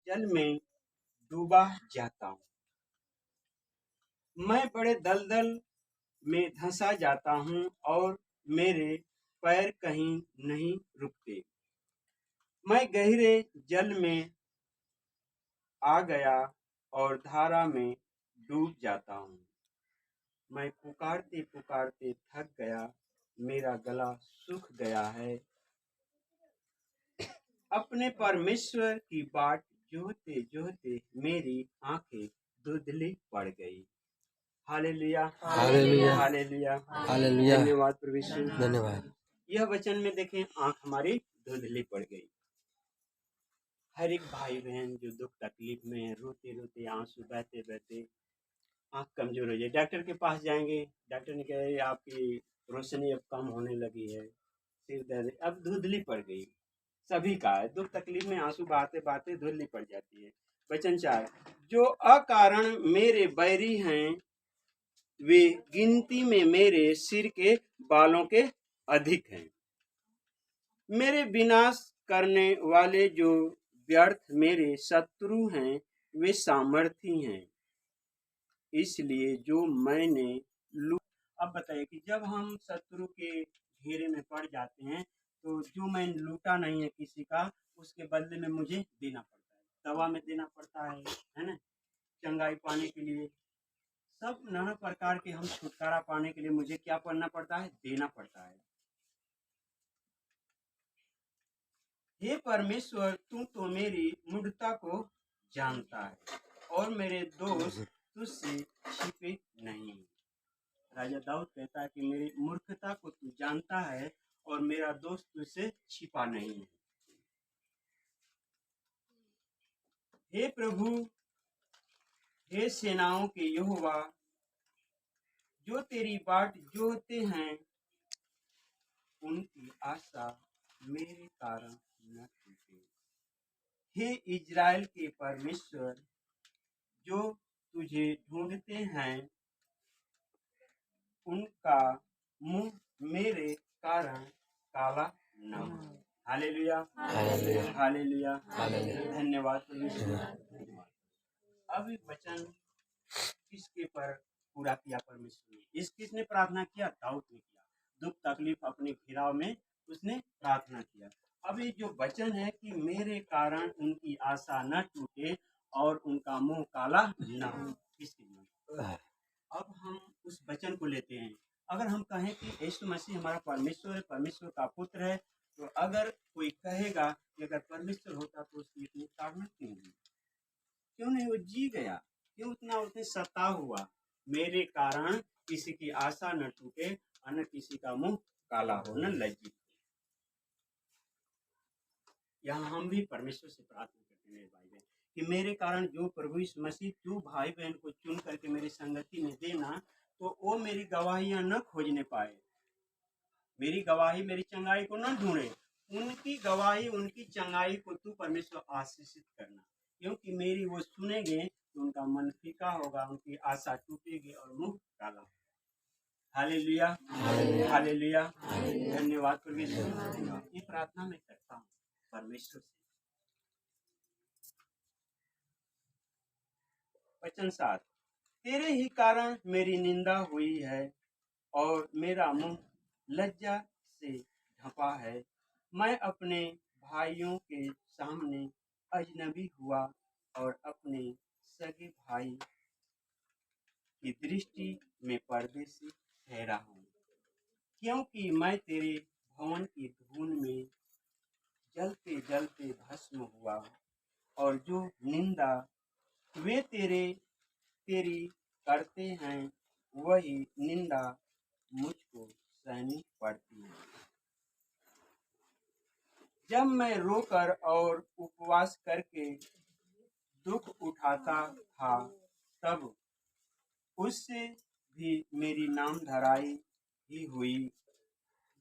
जल में डूबा जाता हूँ। मैं बड़े दलदल में धंसा जाता हूँ और मेरे पैर कहीं नहीं रुकते। मैं गहरे जल में आ गया और धारा में डूब जाता हूँ। मैं पुकारते पुकारते थक गया, मेरा गला सूख गया है। अपने परमेश्वर की बाट जोहते जोहते मेरी आंखें धुंधली पड़ गई। Hallelujah, hallelujah, hallelujah, hallelujah. धन्यवाद प्रभु यीशु। धन्यवाद। यह वचन में देखें, आंख हमारी धुंधली पड़ गई। हर एक भाई बहन जो दुख तकलीफ में है, रोते रोते आंसू बहते बहते आंख कमजोर हो जाए, डॉक्टर के पास जाएंगे, डॉक्टर ने कहा आपकी रोशनी अब कम होने लगी है, सिर दर्द अब धुंधली पड़ गई। सभी का है, दुख तकलीफ में आंसू बहाते बहाते धुंधली पड़ जाती है। वचन 4, जो अकारण मेरे बैरी हैं वे गिनती में मेरे सिर के बालों के अधिक हैं। मेरे विनाश करने वाले जो व्यर्थ मेरे शत्रु हैं वे सामर्थी हैं। इसलिए जो मैंने अब बताइए कि जब हम शत्रु के घेरे में पड़ जाते हैं तो जो मैंने लूटा नहीं है किसी का, उसके बदले में मुझे देना पड़ता है, दवा में देना पड़ता है ना, चंगाई पाने के लिए, सब नाना प्रकार के हम छुटकारा पाने के लिए मुझे क्या करना पड़ता है, देना पड़ता है। हे परमेश्वर, तू तो मेरी मूढ़ता को जानता है और मेरे दोष तुझसे छिपे नहीं। राजा दाऊद कहता है कि मेरी मूर्खता को तू जानता है और मेरा दोष तुझसे छिपा नहीं है। हे प्रभु, हे सेनाओं के यहोवा, जो तेरी बाट जोहते हैं उनकी आशा मेरे कारण न टूटे। हे इज़राइल के परमेश्वर, जो तुझे ढूंढते हैं उनका मुंह मेरे कारण काला न हो। Hallelujah, hallelujah, hallelujah, hallelujah. धन्यवाद प्रभु। अब ये वचन किसके पर पूरा किया परमेश्वर ने? किसने प्रार्थना किया? दाऊद ने किया। दुख तकलीफ अपने घिराव में उसने प्रार्थना किया। अब ये जो वचन है कि मेरे कारण उनकी आशा न टूटे और उनका मुंह काला न हो, किसके लिए? अब हम उस वचन को लेते हैं। अगर हम कहें कि यीशु मसीह हमारा परमेश्वर है, परमेश्वर का पुत्र है, तो अगर कोई कहेगा कि अगर परमेश्वर होता तो उसकी इतनी ताड़ना क्यों हुई? क्यों नहीं वो जी गया? क्यों उतना उसने सता हुआ? मेरे कारण किसी की आशा न टूटे और न किसी का मुंह काला हो, न लज्जित हो। यहाँ हम भी परमेश्वर से प्रार्थना करते हैं मेरे भाई बहन कि मेरे कारण जो प्रभु यीशु मसीह तू भाई बहन को चुन करके मेरी संगति में देना, तो वो मेरी गवाहियां न खोजने पाए, मेरी गवाही मेरी चंगाई को न ढूंढे, उनकी गवाही उनकी चंगाई को तू परमेश्वर आशीषित करना, क्योंकि मेरी वो सुनेंगे तो उनका मन फीका होगा, उनकी आशा टूटेगी और मुंह काला होगा। हालेलुया, हालेलुया, धन्यवाद परमेश्वर। ये प्रार्थना मैं करता हूँ परमेश्वर से। वचन 7, तेरे ही कारण मेरी निंदा हुई है और मेरा मुंह लज्जा से ढंपा है। मैं अपने भाइयों के सामने अजनबी हुआ और अपने सगे भाई की दृष्टि में परदेशी ठहरा हूँ, क्योंकि मैं तेरे भवन की धूल में जलते जलते भस्म हुआ और जो निंदा वे तेरी करते हैं वही निंदा मुझको सहनी पड़ती है। जब मैं रोकर और उपवास करके दुख उठाता था तब उससे भी मेरी नाम धराई ही हुई।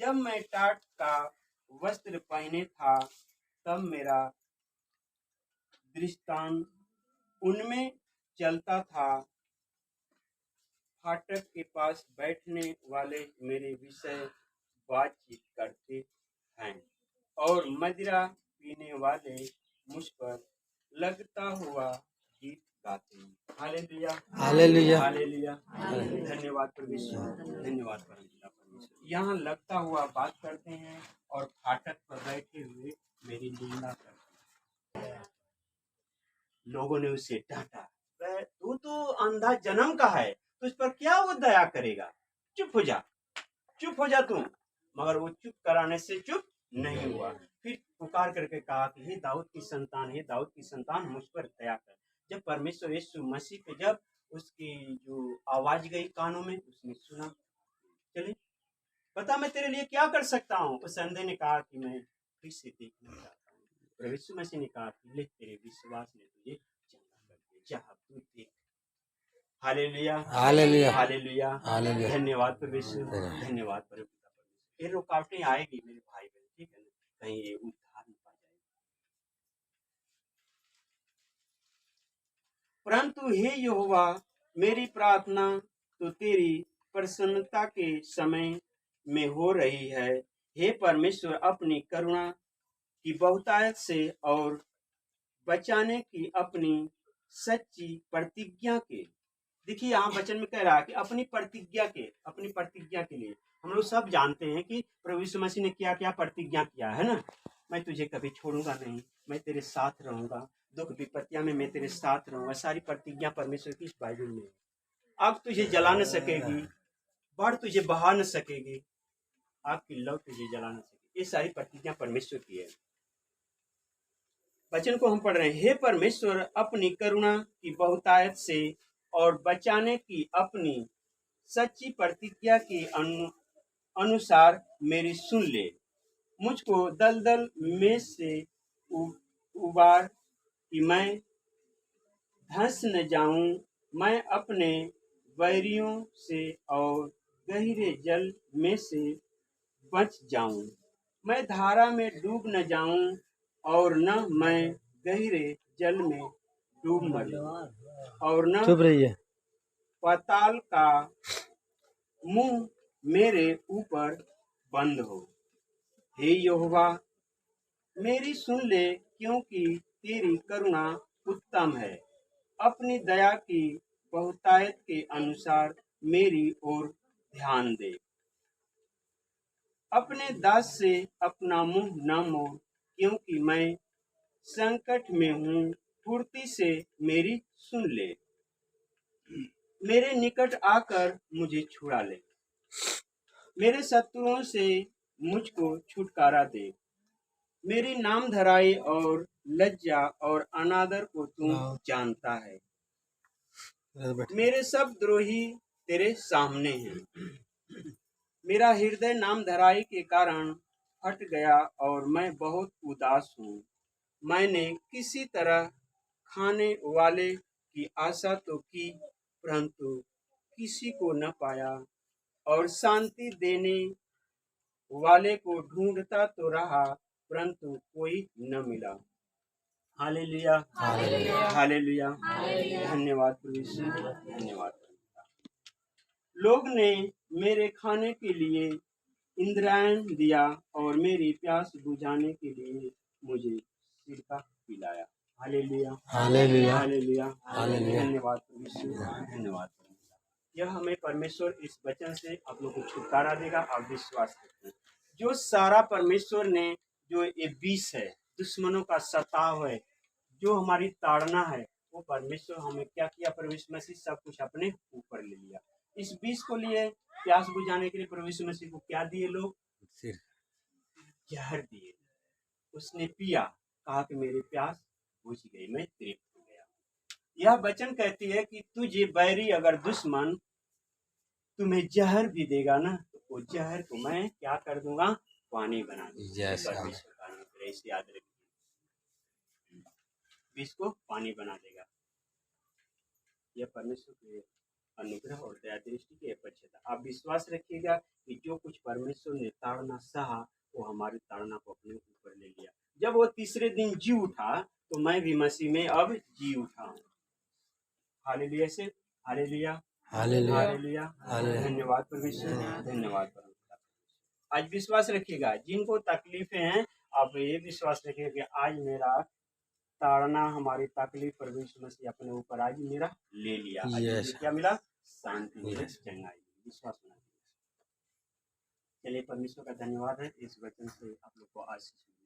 जब मैं टाट का वस्त्र पहने था तब मेरा दृष्टांत उनमें चलता था। फाटक के पास बैठने वाले मेरे विषय बातचीत करते हैं और मदिरा पीने वाले मुझ पर लगता हुआ गीत गाते हैं। Hallelujah, hallelujah. हालेलुया। धन्यवाद परमेश्वर, धन्यवाद परमेश्वर। यहाँ लगता हुआ बात करते हैं और फाटक पर बैठे हुए मेरी निंदा करते हैं। लोगों ने उसे डांटा, तू तो अंधा जन्म का है, तुझ पर क्या वो दया करेगा, चुप हो जा, चुप हो जा तू। मगर वो चुप कराने से चुप नहीं हुआ, फिर पुकार करके कहा कि हे दाऊद की संतान, हे दाऊद की संतान, मुझ पर दया कर। जब परमेश्वर यीशु मसीह पे जब उसकी जो आवाज गई कानों में, उसने सुना, चले बता मैं तेरे लिए क्या कर सकता हूँ। उस अंधे ने कहा कि मैं फिर से देखना चाहता हूँ। प्रभु यीशु मसीह ने कहा कि ले तेरे विश्वास ने तुझे चंगा कर दिया, जा अब तू देख। Hallelujah, hallelujah. Hallelujah, hallelujah. धन्यवाद परमेश्वर, धन्यवाद परमेश्वर। ये रुकावटें आएगी मेरे भाई बहन, ठीक है ना, कहीं ये उद्धार न पा जाए। परंतु हे यहोवा, मेरी प्रार्थना तो तेरी प्रसन्नता के समय में हो रही है। हे परमेश्वर, अपनी करुणा की बहुतायत से और बचाने की अपनी सच्ची प्रतिज्ञा के, देखिए यहाँ वचन में कह रहा है कि अपनी प्रतिज्ञा के लिए हम लोग सब जानते हैं कि प्रभु यीशु मसीह ने क्या क्या प्रतिज्ञा किया है ना। मैं तुझे कभी छोड़ूंगा नहीं, मैं तेरे साथ रहूंगा, दुख विपत्तियां में मैं तेरे साथ रहूंगा। सारी प्रतिज्ञा परमेश्वर की इस बाइबल में है। आग तुझे जला न सकेगी, बाढ़ तुझे बहा न सकेगी, आग की लौ तुझे जला न सकेगी। ये सारी प्रतिज्ञा परमेश्वर की है। वचन को हम पढ़ रहे हैं, हे परमेश्वर, अपनी करुणा की बहुतायत से और बचाने की अपनी सच्ची प्रतिज्ञा के अनुसार मेरी सुन ले। मुझको दलदल में से उबार कि मैं धंस न जाऊं, मैं अपने बैरियों से और गहरे जल में से बच जाऊं। मैं धारा में डूब न जाऊं और न मैं गहरे जल में डूब मरूं, और न चुप रहिए। पाताल का मुंह मेरे ऊपर बंद हो। हे यहोवा, मेरी सुन ले, क्योंकि तेरी करुणा उत्तम है। अपनी दया की बहुतायत के अनुसार मेरी ओर ध्यान दे। अपने दास से अपना मुंह न मोड़, क्योंकि मैं संकट में हूँ। फुर्ती से मेरी सुन ले, मेरे निकट आकर मुझे छुड़ा ले। मेरे शत्रुओं से मुझको छुटकारा दे। मेरी नामधराई और लज्जा और अनादर को तू जानता है। मेरे सब द्रोही तेरे सामने हैं। मेरा हृदय नामधराई के कारण फट गया और मैं बहुत उदास हूँ। मैंने किसी तरह खाने वाले की आशा तो की, परंतु किसी को न पाया, और शांति देने वाले को ढूंढता तो रहा, परंतु कोई न मिला। हालेलुया, हालेलुया, धन्यवाद परमेश्वर, धन्यवाद। लोग ने मेरे खाने के लिए इंद्रायण दिया और मेरी प्यास बुझाने के लिए मुझे सिरका पिलाया। Hallelujah, hallelujah. Hallelujah, hallelujah. धन्यवाद परमेश्वर, धन्यवाद। यह हमें परमेश्वर इस वचन से आप लोग को छुटकारा देगा और विश्वास करते हैं। जो सारा परमेश्वर ने जो ये विष है, दुश्मनों का सताव है, जो हमारी ताड़ना है, वो परमेश्वर हमें क्या किया, परमेश्वर मसीह सब कुछ अपने ऊपर ले लिया। इस विष को लिए प्यास बुझाने के लिए परमेश्वर मसीह को क्या दिए लोग? जहर दिए। उसने पिया, कहा कि मेरी प्यास बुझ गई, मैं तृप्त हो गया। यह वचन कहती है कि तुझे बैरी अगर दुश्मन तुम्हें जहर भी देगा ना, तो वो जहर को मैं क्या कर दूंगा? पानी बना दूंगा। परमेश्वर का अनुग्रह, इसे याद रखिए, विष को पानी बना देगा। यह परमेश्वर के अनुग्रह और दया दृष्टि की अपेक्षता। आप विश्वास रखिएगा कि जो कुछ परमेश्वर ने ताड़ना सहा, वो हमारी ताड़ना को अपने ऊपर ले लिया। जब वो तीसरे दिन जी उठा, तो मैं भी मसीह में अब जी उठा हूँ। हालेलुया से हालेलुया, हालेलुया। हालेलुया, धन्यवाद परमेश्वर, धन्यवाद परमेश्वर। आज विश्वास रखिएगा, जिनको तकलीफें हैं, आप ये विश्वास रखिएगा कि आज मेरा ताड़ना, हमारी तकलीफ पर यीशु मसीह अपने ऊपर आज मेरा ले लिया। आज Yes. मुझे क्या मिला? शांति मिली, Yes. चंगाई मिली, विश्वास होना चाहिए। चलिए परमेश्वर का धन्यवाद है, इस वचन से आप लोग को आशीष मिली।